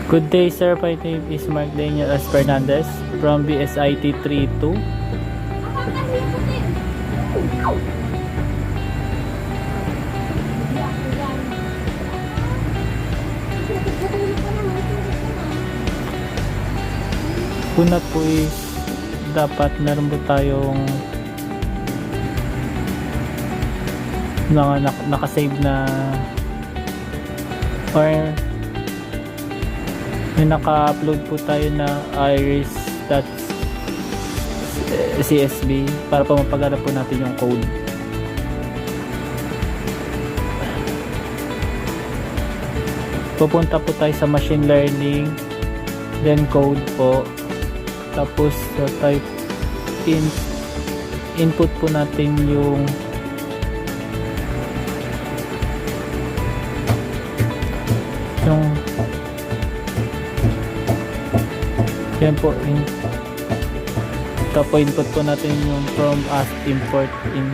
Good day, sir. My name is Mark Daniel S. Fernandez from BSIT 32. Una po is dapat meron po tayong nakasave na or may naka-upload po tayo na iris.csv para po mapaghanap po natin yung code. Pupunta po tayo sa machine learning, then code po, tapos type input po natin yung yan po, tapos input po natin yung from as import in.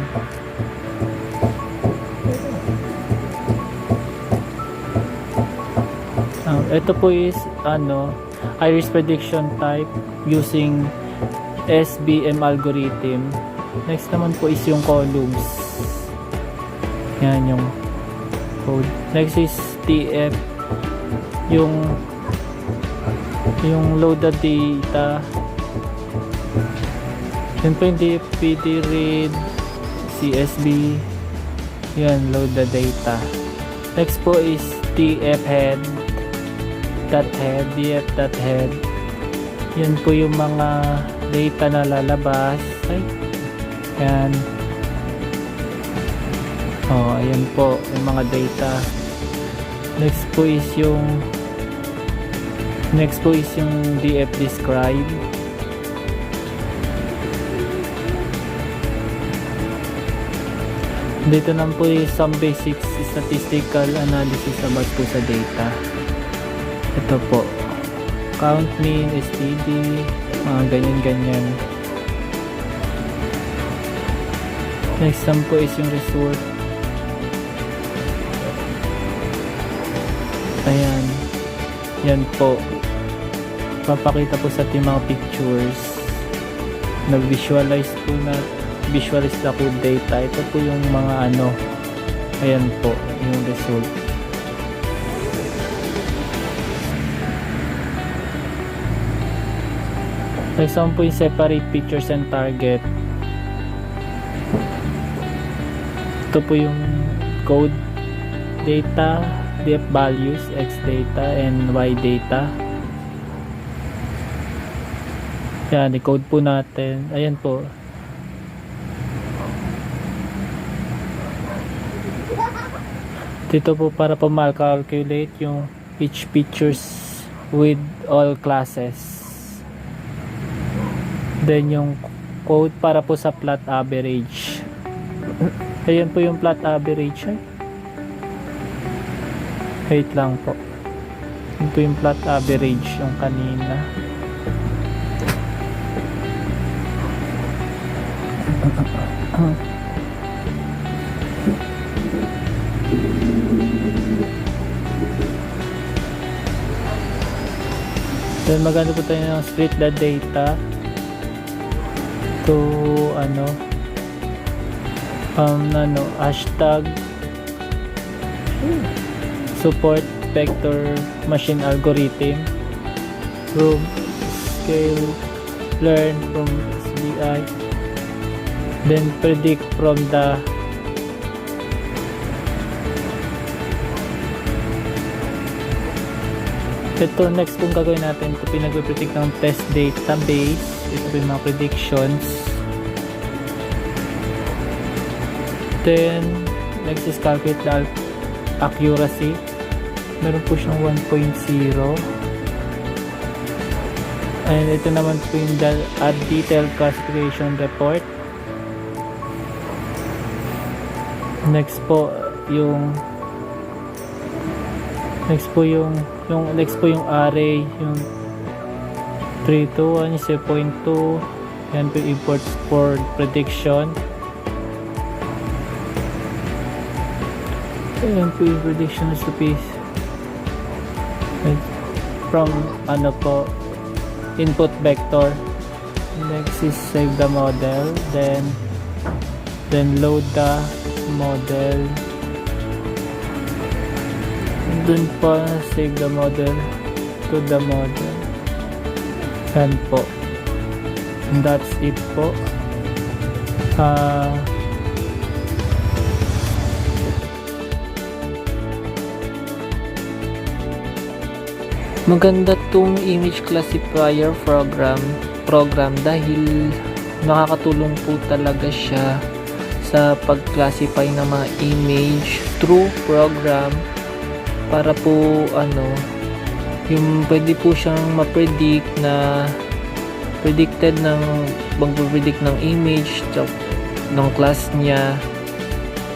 Ito po is iris prediction type using SBM algorithm. Next naman po is yung columns, yan yung code. Next is TF, yung load the data. Yan po yung DFPD read CSV, yan load the data. Next po is TF head df.head, yan po yung mga data na lalabas. Yan, ayan po yung mga data. Next po is yung df describe. Dito naman po is some basic statistical analysis about po sa data. Ito po, count, mean, STD, mga ganyan. Next naman po is yung result. Ayan, yan po, papakita po sa ating mga pictures. Nag-visualize po visualize the code data. Ito po yung mga ayan po yung result. Next one po yung separate pictures and target. Ito po yung code data, def values, x data, and y data. Yan, i-code po natin. Ayan po. Dito po para po ma-calculate yung each pictures with all classes. Then yung code para po sa plot average. Ayan po yung plot average. Wait lang po. Ayan po yung plot average yung kanina. Then maganda po tayo ng split the data to hashtag support vector machine algorithm from scale learn from SBI, then predict from the ito. Next kung gagawin natin, ito pinag-predict ng test database. Ito po yung mga predictions. Then next is calculate the accuracy. Meron po siyang 1.0. And ito naman po yung add detailed classification report. Next po yung array, yung 3 to 1 is 0.2. yan po import for prediction. Ayan po yung prediction recipe. from input vector. Next is save the model, then load the model. Dun po save the model to the model. Yan po. And that's it po. Maganda tong image classifier program dahil nakakatulong po talaga siya sa pag-classify ng mga image through program para po yung pwede po siyang ma-predict na predicted mag-predict ng image ng class niya,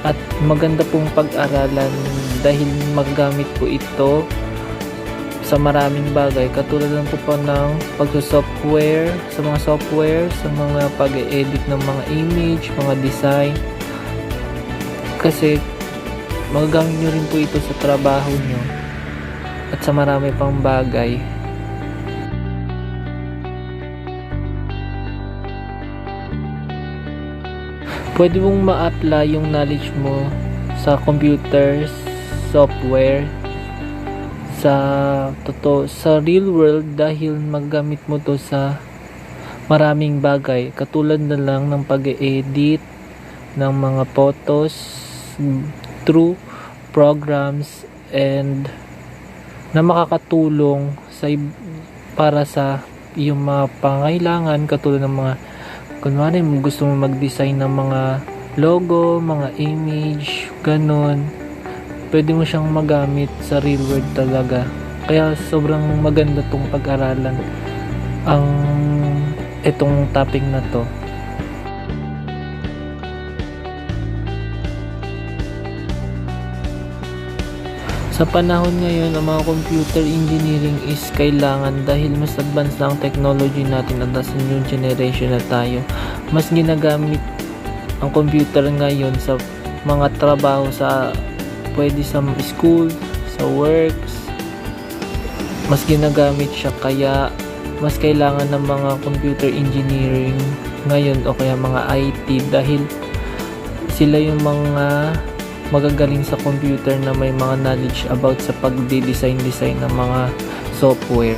at maganda pong pag-aralan dahil magagamit po ito sa maraming bagay, katulad lang po ng pag-software, sa mga pag-edit ng mga image, mga design, kasi magagamit nyo rin po ito sa trabaho nyo at sa marami pang bagay. Pwede mong ma-apply yung knowledge mo sa computer software sa real world dahil maggamit mo to sa maraming bagay, katulad na lang ng pag-edit ng mga photos through programs, and na makakatulong para sa iyong mga pangailangan, katulad ng mga kunwari gusto mo mag-design ng mga logo, mga image, ganun. Pwede mo siyang magamit sa real world talaga. Kaya sobrang maganda tong pag-aralan itong topic na to. Sa panahon ngayon, ang mga computer engineering is kailangan dahil mas advanced na ang technology natin at nasa new generation na tayo. Mas ginagamit ang computer ngayon sa mga trabaho, pwede sa school, sa works, mas ginagamit siya, kaya mas kailangan ng mga computer engineering ngayon o kaya mga IT dahil sila yung mga magagaling sa computer na may mga knowledge about sa pag-design ng mga software.